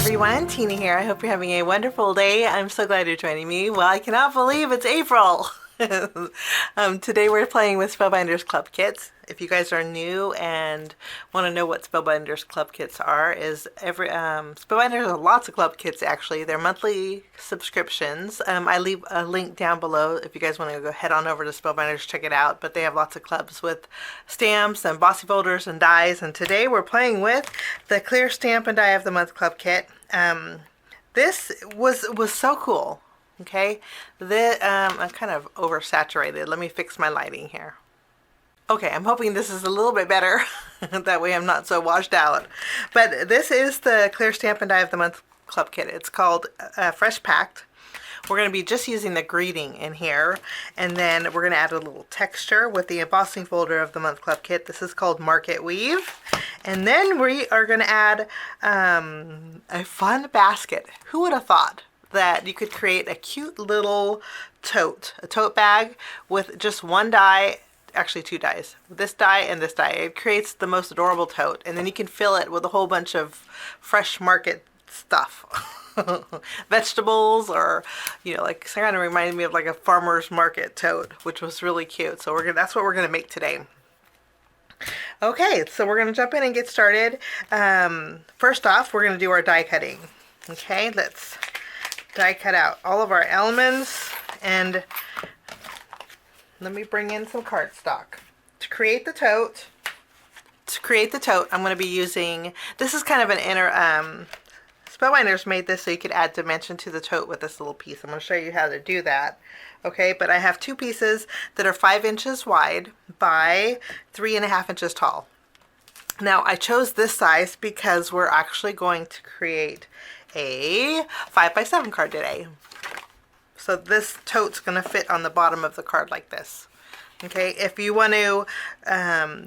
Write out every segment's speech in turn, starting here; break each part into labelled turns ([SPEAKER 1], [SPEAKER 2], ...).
[SPEAKER 1] everyone, Tina here. I hope you're having a wonderful day. I'm so glad you're joining me. Well, I cannot believe it's April. Today we're playing with Spellbinders Club Kits. If you guys are new and want to know what Spellbinders Club Kits are, Spellbinders have lots of club kits actually. They're monthly subscriptions. I leave a link down below if you guys want to go head on over to Spellbinders, check it out. But they have lots of clubs with stamps and embossing folders and dies. And today we're playing with the Clear Stamp and Die of the Month Club Kit. This was so cool. Okay, I'm kind of oversaturated. Let me fix my lighting here. Okay, I'm hoping this is a little bit better. That way I'm not so washed out. But this is the Clear Stamp and Die of the Month Club Kit. It's called Fresh Packed. We're going to be just using the greeting in here. And then we're going to add a little texture with the embossing folder of the Month Club Kit. This is called Market Weave. And then we are going to add a fun basket. Who would have thought that you could create a cute little tote, a tote bag with just one die, actually two dies, this die and this die. It creates the most adorable tote, and then you can fill it with a whole bunch of fresh market stuff. Vegetables, or like, it kind of reminded me of like a farmer's market tote, which was really cute. So that's what we're gonna make today. Okay, so we're gonna jump in and get started. First off, we're gonna do our die cutting. Okay, let's die cut out all of our elements, and let me bring in some cardstock. To create the tote, I'm going to be using, this is kind of an inner, Spellbinders made this so you could add dimension to the tote with this little piece. I'm going to show you how to do that. Okay, but I have two pieces that are 5 inches wide by 3.5 inches tall. Now I chose this size because we're actually going to create a 5x7 card today. So this tote's going to fit on the bottom of the card like this. Okay, if you want to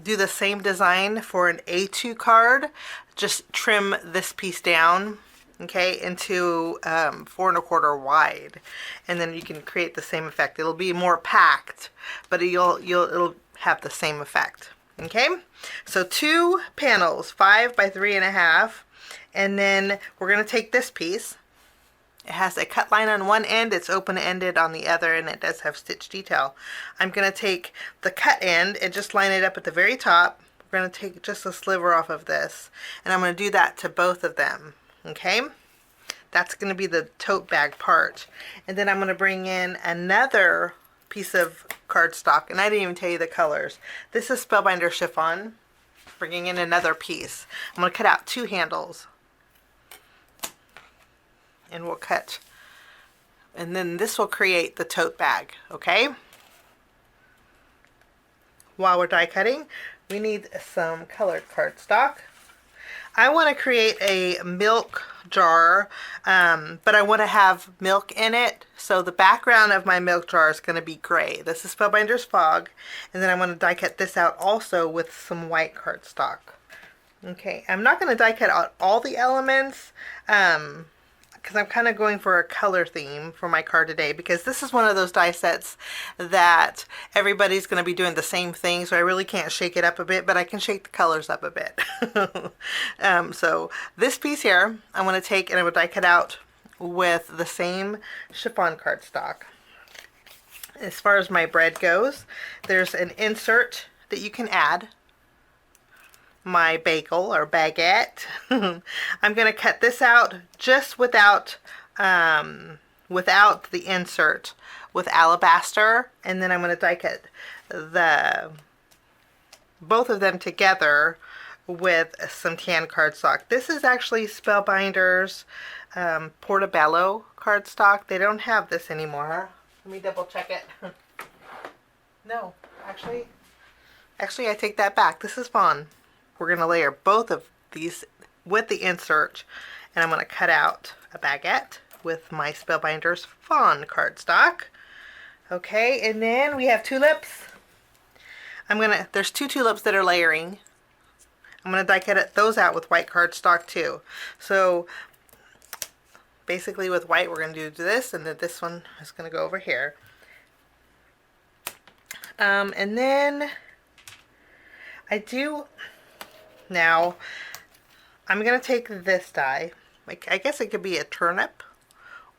[SPEAKER 1] do the same design for an A2 card, just trim this piece down, okay, into 4.25 wide, and then you can create the same effect. It'll be more packed, but it'll have the same effect. Okay, so 2 panels, 5 by 3.5. And then we're going to take this piece. It has a cut line on one end, it's open-ended on the other, and it does have stitch detail. I'm going to take the cut end and just line it up at the very top. We're going to take just a sliver off of this, and I'm going to do that to both of them. Okay? That's going to be the tote bag part. And then I'm going to bring in another piece of cardstock, and I didn't even tell you the colors. This is Spellbinder Chiffon. Bringing in another piece. I'm going to cut out 2 handles. And we'll cut, and then this will create the tote bag. Okay, while we're die cutting, we need some colored cardstock. I want to create a milk jar, but I want to have milk in it, so the background of my milk jar is going to be gray. This is Spellbinders Fog, and then I want to die cut this out also with some white cardstock. Okay, I'm not going to die cut out all the elements, because I'm kind of going for a color theme for my card today, because this is one of those die sets that everybody's going to be doing the same thing, so I really can't shake it up a bit, but I can shake the colors up a bit. So this piece here, I'm going to take and I would die cut out with the same chiffon cardstock. As far as my bread goes, there's an insert that you can add. My bagel or baguette. I'm going to cut this out just without the insert, with alabaster, and then I'm going to die cut both of them together with some tan cardstock. This is actually Spellbinders Portobello cardstock. They don't have this anymore. Let me double check it. No, actually I take that back. This is Fawn. We're going to layer both of these with the insert, and I'm going to cut out a baguette with my Spellbinders Fawn cardstock. Okay, and then we have tulips. There's 2 tulips that are layering. I'm going to die cut those out with white cardstock too. So basically with white we're going to do this, and then this one is going to go over here. And then now I'm going to take this die like, I guess it could be a turnip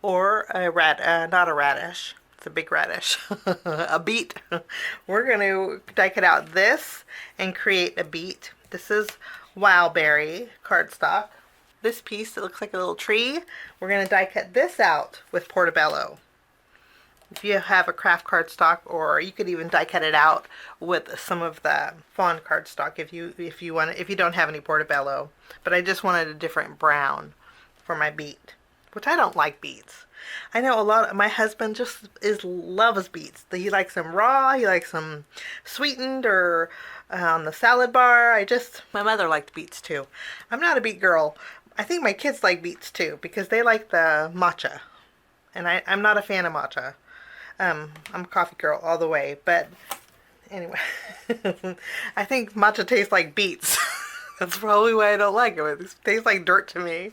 [SPEAKER 1] or a not a radish. It's a big radish. A beet. We're going to die cut out this and create a beet. This is wildberry cardstock. This piece, it looks like a little tree. We're going to die cut this out with Portobello. If you have a craft cardstock, or you could even die cut it out with some of the fawn cardstock if you don't have any Portobello. But I just wanted a different brown for my beet, which I don't like beets. I know my husband just loves beets. He likes them raw, he likes them sweetened or on the salad bar. My mother liked beets too. I'm not a beet girl. I think my kids like beets too because they like the matcha. And I'm not a fan of matcha. I'm a coffee girl all the way, but anyway, I think matcha tastes like beets. That's probably why I don't like it. It tastes like dirt to me.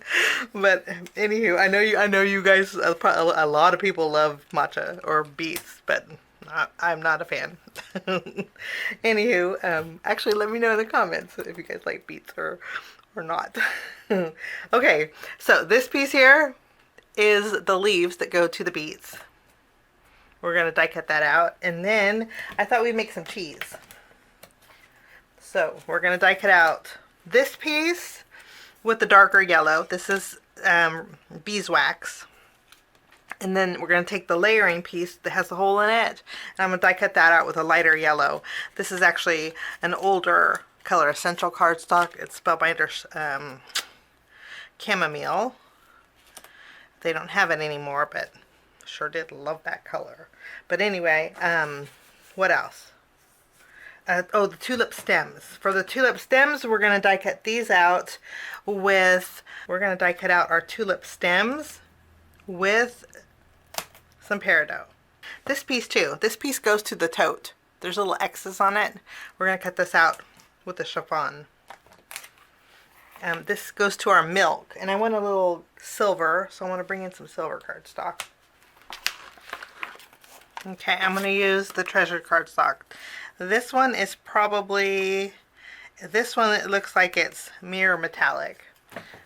[SPEAKER 1] But anywho, I know you guys, a lot of people love matcha or beets, but I'm not a fan. Anywho, actually let me know in the comments if you guys like beets or not. Okay, so this piece here is the leaves that go to the beets. We're going to die cut that out, and then I thought we'd make some cheese. So we're going to die cut out this piece with the darker yellow. This is beeswax. And then we're going to take the layering piece that has the hole in it, and I'm going to die cut that out with a lighter yellow. This is actually an older Color Essential cardstock. It's Spellbinders Chamomile. They don't have it anymore, but sure did love that color. But anyway, what else? Oh, the tulip stems. For the tulip stems, we're going to die cut these out with, we're going to die cut out our tulip stems with some peridot. This piece too. This piece goes to the tote. There's little X's on it. We're going to cut this out with the chiffon. This goes to our milk, and I want a little silver, so I want to bring in some silver cardstock. Okay, I'm going to use the treasured cardstock. This one is probably, this one it looks like it's mirror metallic.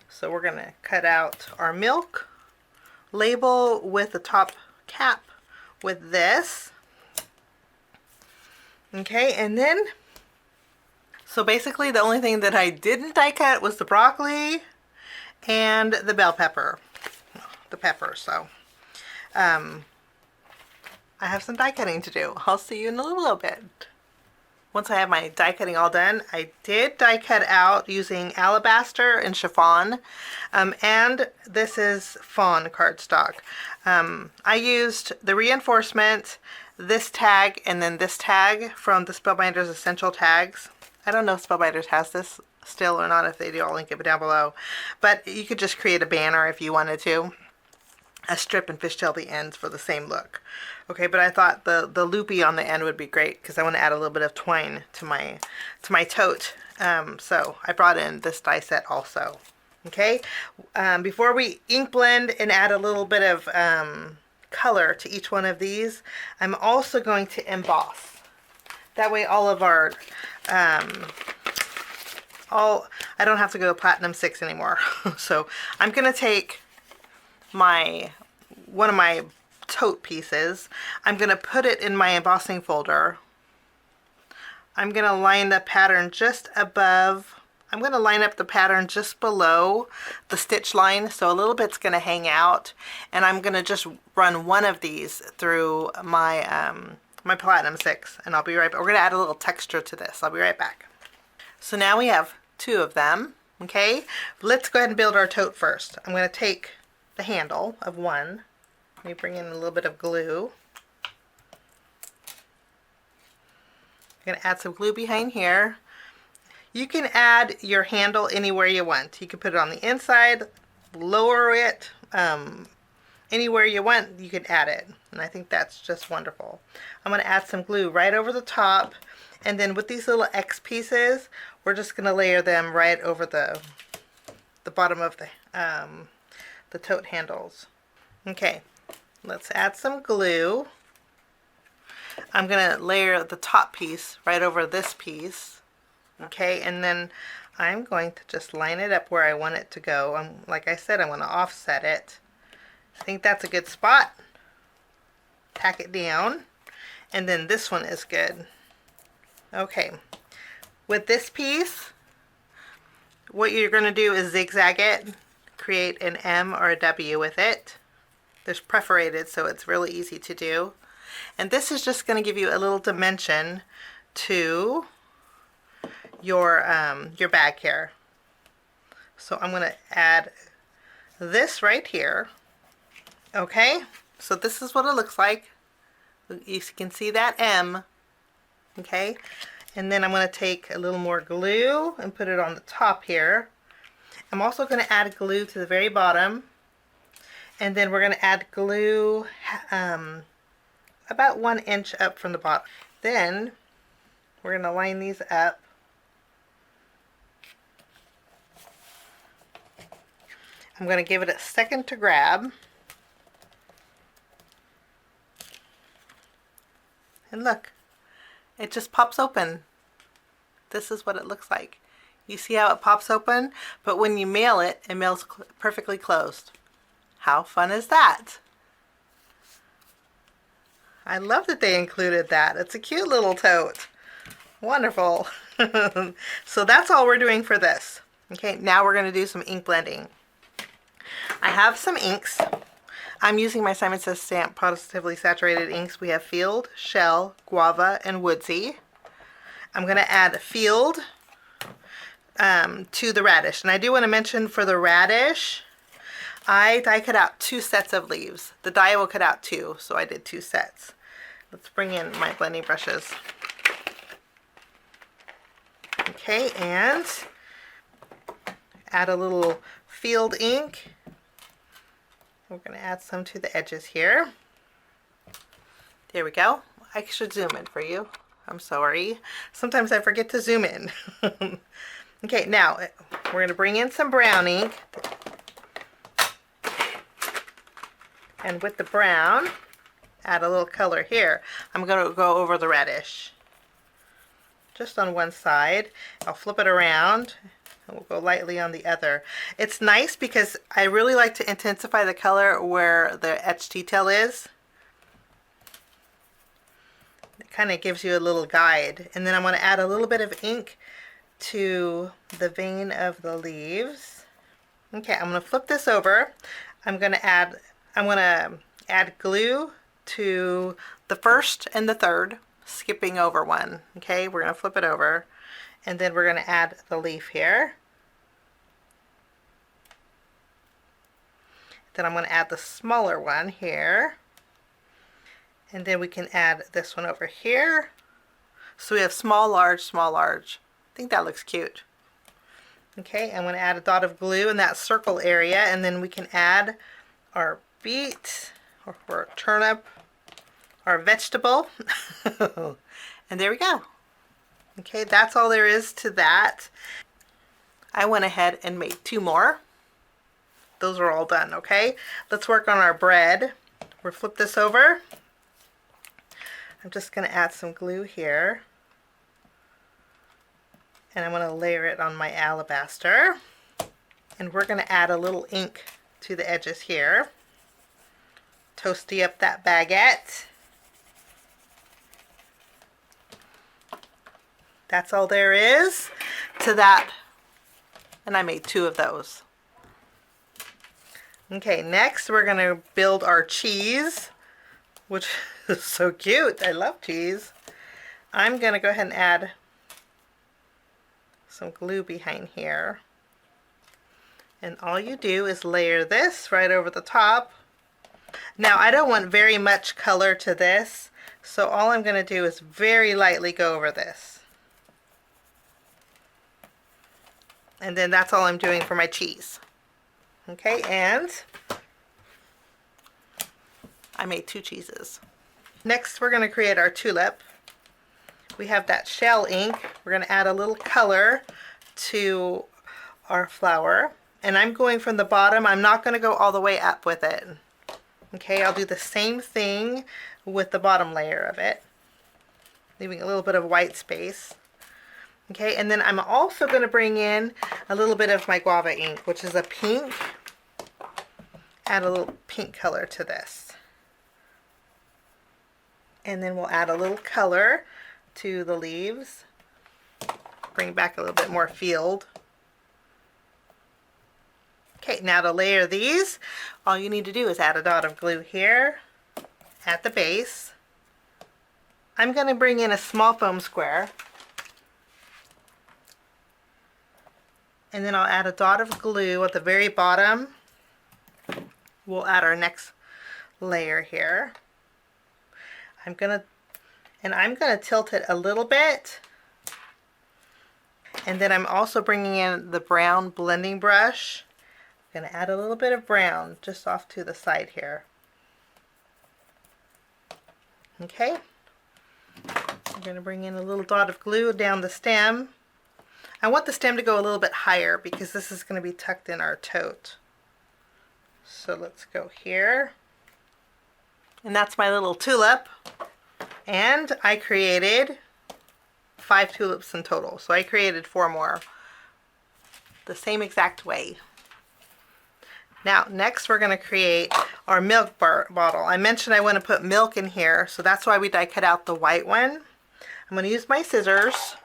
[SPEAKER 1] So we're going to cut out our milk, label with the top cap with this. Okay, and then, so basically the only thing that I didn't die cut was the broccoli and the bell pepper. The pepper, so I have some die cutting to do. I'll see you in a little bit. Once I have my die cutting all done, I did die cut out using alabaster and chiffon, and this is fawn cardstock. I used the reinforcement, this tag, and then this tag from the Spellbinders Essential tags. I don't know if Spellbinders has this still or not. If they do, I'll link it down below. But you could just create a banner if you wanted to. A strip and fishtail the ends for the same look. Okay, but I thought the loopy on the end would be great because I want to add a little bit of twine to my tote. So I brought in this die set also. Okay, before we ink blend and add a little bit of color to each one of these, I'm also going to emboss. That way all of our I don't have to go platinum 6 anymore. So I'm gonna take one of my tote pieces. I'm going to put it in my embossing folder. I'm going to line the pattern just above. I'm going to line up the pattern just below the stitch line, so a little bit's going to hang out, and I'm going to just run one of these through my my platinum 6, and I'll be right back. We're going to add a little texture to this. I'll be right back. So now we have 2 of them. Okay, let's go ahead and build our tote first. I'm going to take the handle of one. Let me bring in a little bit of glue. I'm going to add some glue behind here. You can add your handle anywhere you want. You can put it on the inside, lower it, anywhere you want you can add it. And I think that's just wonderful. I'm going to add some glue right over the top, and then with these little X pieces, we're just going to layer them right over the bottom of the tote handles. Okay, let's add some glue. I'm going to layer the top piece right over this piece. Okay, and then I'm going to just line it up where I want it to go. Like I said, I'm going to offset it. I think that's a good spot. Tack it down. And then this one is good. Okay. With this piece, what you're going to do is zigzag it. Create an M or a W with it. There's perforated, so it's really easy to do. And this is just going to give you a little dimension to your bag here. So I'm going to add this right here. Okay, so this is what it looks like. You can see that M. Okay, and then I'm going to take a little more glue and put it on the top here. I'm also going to add glue to the very bottom, and then we're going to add glue about 1 inch up from the bottom. Then we're going to line these up. I'm going to give it a second to grab. And look, it just pops open. This is what it looks like. You see how it pops open? But when you mail it, it mails perfectly closed. How fun is that? I love that they included that. It's a cute little tote. Wonderful. So that's all we're doing for this. Okay, now we're going to do some ink blending. I have some inks. I'm using my Simon Says Stamp Positively Saturated inks. We have Field, Shell, Guava, and Woodsy. I'm going to add Field to the radish. And I do want to mention for the radish, I die cut out 2 sets of leaves. The die will cut out 2, so I did 2 sets. Let's bring in my blending brushes. Okay, and add a little Field ink. We're going to add some to the edges here. There we go. I should zoom in for you. I'm sorry. Sometimes I forget to zoom in. Okay, now we're going to bring in some brown ink. And with the brown, add a little color here. I'm going to go over the radish. Just on one side. I'll flip it around. And we'll go lightly on the other. It's nice because I really like to intensify the color where the etched detail is. It kind of gives you a little guide. And then I'm going to add a little bit of ink to the vein of the leaves. Okay, I'm going to flip this over. I'm going to add glue to the first and the third, skipping over one. Okay, we're going to flip it over. And then we're going to add the leaf here. Then I'm going to add the smaller one here. And then we can add this one over here. So we have small, large, small, large. I think that looks cute. Okay, I'm going to add a dot of glue in that circle area. And then we can add our beet or turnip, our vegetable. And there we go. Okay, that's all there is to that. I went ahead and made 2 more. Those are all done, okay? Let's work on our bread. We'll flip this over. I'm just going to add some glue here. And I'm going to layer it on my alabaster. And we're going to add a little ink to the edges here. Toasty up that baguette. That's all there is to that. And I made 2 of those. Okay, next we're going to build our cheese, which is so cute. I love cheese. I'm going to go ahead and add some glue behind here. And all you do is layer this right over the top. Now, I don't want very much color to this, so all I'm going to do is very lightly go over this. And then that's all I'm doing for my cheese. Okay, and I made 2 cheeses. Next, we're going to create our tulip. We have that shell ink. We're going to add a little color to our flower. And I'm going from the bottom. I'm not going to go all the way up with it. Okay, I'll do the same thing with the bottom layer of it, leaving a little bit of white space. Okay, and then I'm also going to bring in a little bit of my guava ink, which is a pink. Add a little pink color to this. And then we'll add a little color to the leaves. Bring back a little bit more field. Okay, now to layer these, all you need to do is add a dot of glue here at the base. I'm going to bring in a small foam square. And then I'll add a dot of glue at the very bottom. We'll add our next layer here. I'm gonna tilt it a little bit. And then I'm also bringing in the brown blending brush. I'm gonna add a little bit of brown just off to the side here. Okay. I'm gonna bring in a little dot of glue down the stem. I want the stem to go a little bit higher because this is going to be tucked in our tote. So let's go here. And that's my little tulip. And I created 5 tulips in total. So I created 4 more the same exact way. Now next we're going to create our milk bottle. I mentioned I want to put milk in here, so that's why we die cut out the white one. I'm going to use my scissors.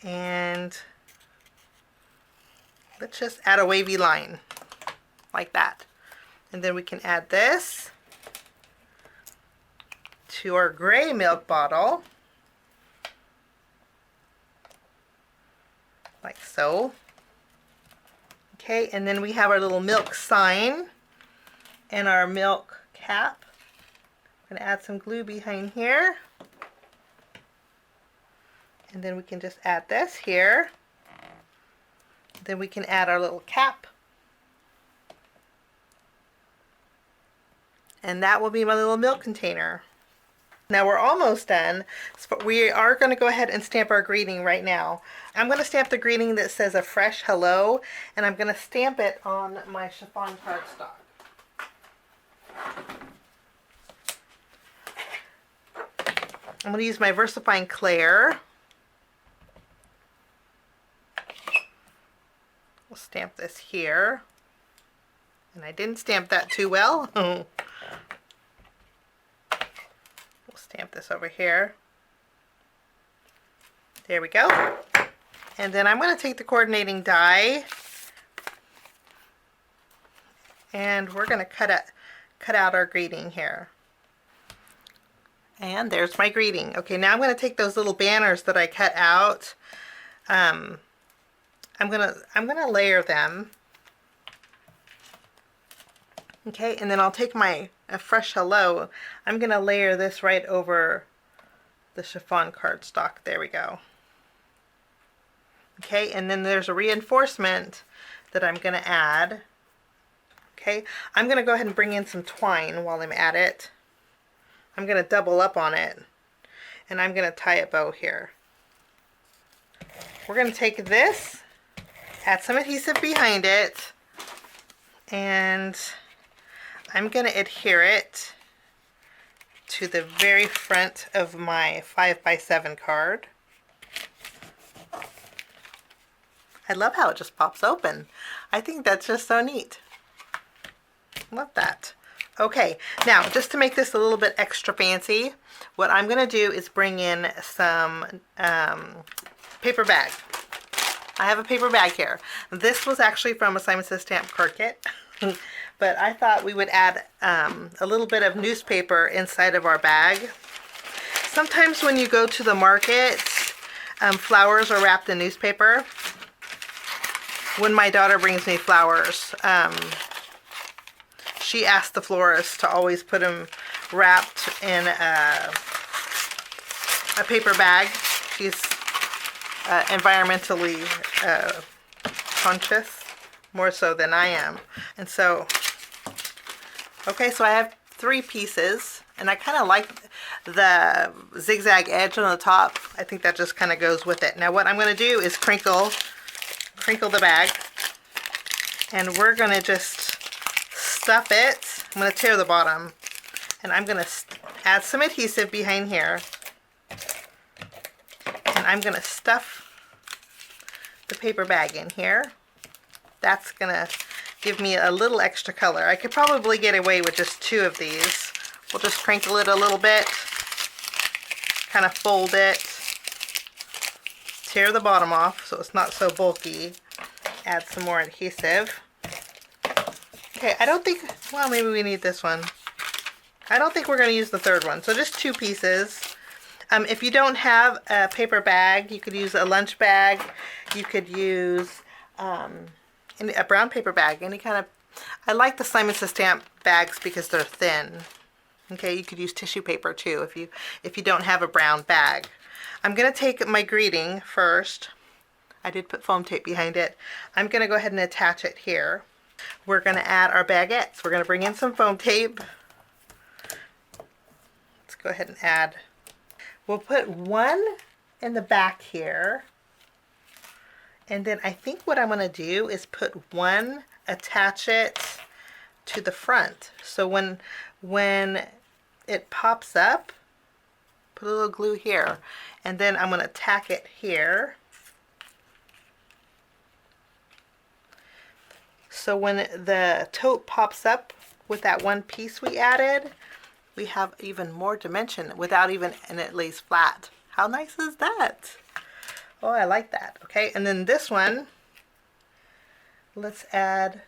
[SPEAKER 1] And let's just add a wavy line like that. And then we can add this to our gray milk bottle, like so. Okay, and then we have our little milk sign and our milk cap. I'm going to add some glue behind here. And then we can just add this here. Then we can add our little cap. And that will be my little milk container. Now we're almost done. So we are going to go ahead and stamp our greeting right now. I'm going to stamp the greeting that says a fresh hello, and I'm going to stamp it on my chiffon cardstock. I'm going to use my VersaFine Clair. We'll stamp this here. And I didn't stamp that too well. We'll stamp this over here. There we go. And then I'm going to take the coordinating die and we're going to cut out our greeting here. And there's my greeting. Okay, now I'm going to take those little banners that I cut out. I'm gonna layer them. Okay, and then I'll take my fresh hello. I'm gonna layer this right over the chiffon cardstock. There we go. Okay, and then there's a reinforcement that I'm gonna add. Okay, I'm gonna go ahead and bring in some twine while I'm at it. I'm gonna double up on it, and I'm gonna tie a bow here. We're gonna take this, add some adhesive behind it, and I'm going to adhere it to the very front of my 5x7 card. I love how it just pops open. I think that's just so neat. Love that. Okay, now just to make this a little bit extra fancy, what I'm going to do is bring in some paper bag. I have a paper bag here. This was actually from a Simon Says Stamp card kit, but I thought we would add a little bit of newspaper inside of our bag. Sometimes when you go to the market, flowers are wrapped in newspaper. When my daughter brings me flowers, she asked the florist to always put them wrapped in a paper bag. She's environmentally conscious, more so than I am. And so, okay, so I have 3 pieces, and I kind of like the zigzag edge on the top. I think that just kind of goes with it. Now what I'm going to do is crinkle the bag, and we're going to just stuff it. I'm going to tear the bottom, and I'm going to add some adhesive behind here. And I'm going to stuff the paper bag in here. That's going to give me a little extra color. I could probably get away with just 2 of these. We'll just crinkle it a little bit, kind of fold it, tear the bottom off so it's not so bulky, add some more adhesive. Okay, I don't think, well, maybe we need this one. I don't think we're going to use the 3rd one, so just 2 pieces. If you don't have a paper bag, you could use a lunch bag. You could use a brown paper bag, any kind of, I like the Simon Says Stamp bags because they're thin. Okay, you could use tissue paper too if you don't have a brown bag. I'm going to take my greeting first. I did put foam tape behind it. I'm going to go ahead and attach it here. We're going to add our baguettes. We're going to bring in some foam tape. Let's go ahead and add. We'll put 1 in the back here. And then I think what I'm going to do is put 1, attach it to the front. So when it pops up, put a little glue here. And then I'm going to tack it here. So when the tote pops up with that 1 piece we added, we have even more dimension without even, and it lays flat. How nice is that? Oh, I like that. Okay, and then this one, let's add,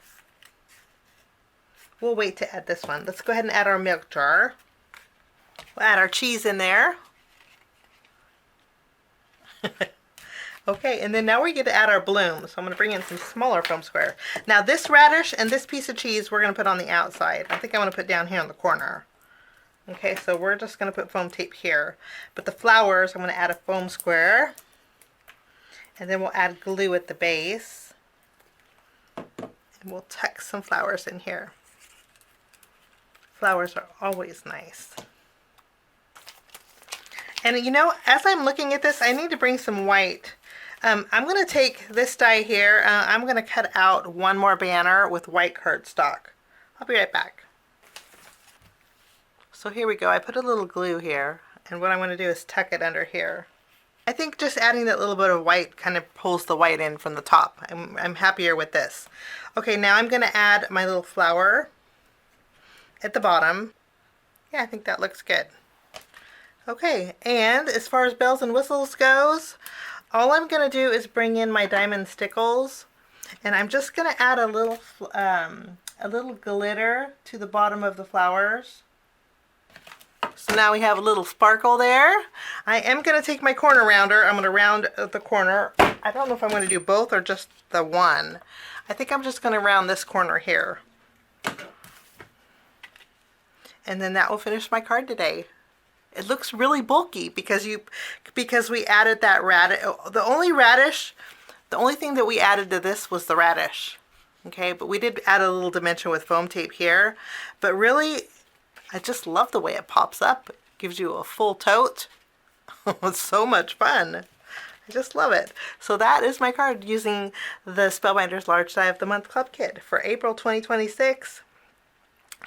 [SPEAKER 1] we'll wait to add this one. Let's go ahead and add our milk jar. We'll add our cheese in there. Okay, and then now we get to add our bloom. So I'm going to bring in some smaller foam square. Now this radish and this piece of cheese we're going to put on the outside. I think I want to put down here in the corner. Okay, so we're just going to put foam tape here. But the flowers, I'm going to add a foam square. And then we'll add glue at the base. And we'll tuck some flowers in here. Flowers are always nice. And you know, as I'm looking at this, I need to bring some white. I'm going to take this die here. I'm going to cut out 1 more banner with white cardstock. I'll be right back. So here we go. I put a little glue here. And what I'm going to do is tuck it under here. I think just adding that little bit of white kind of pulls the white in from the top. I'm happier with this. Okay, now I'm going to add my little flower at the bottom. Yeah, I think that looks good. Okay, and as far as bells and whistles goes, all I'm going to do is bring in my diamond stickles, and I'm just going to add a little glitter to the bottom of the flowers. So now we have a little sparkle there. I am going to take my corner rounder. I'm going to round the corner. I don't know if I'm going to do both or just the one. I think I'm just going to round this corner here. And then that will finish my card today. It looks really bulky because we added that radish. The only thing that we added to this was the radish. Okay, but we did add a little dimension with foam tape here. But really, I just love the way it pops up. It gives you a full tote. It's so much fun. I just love it. So that is my card using the Spellbinders Large Die of the Month Club Kit for April 2026.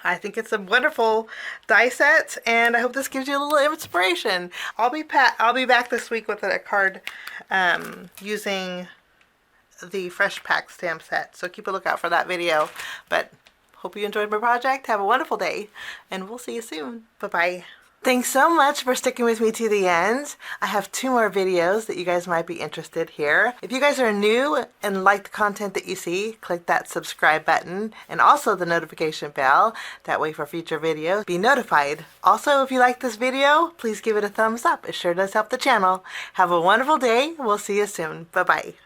[SPEAKER 1] I think it's a wonderful die set, and I hope this gives you a little inspiration. I'll be back this week with a card using the Fresh Pack stamp set, so keep a lookout for that video. But hope you enjoyed my project. Have a wonderful day, and we'll see you soon. Bye-bye. Thanks so much for sticking with me to the end. I have 2 more videos that you guys might be interested here. If you guys are new and like the content that you see, click that subscribe button and also the notification bell. That way for future videos, be notified. Also, if you like this video, please give it a thumbs up. It sure does help the channel. Have a wonderful day. We'll see you soon. Bye-bye.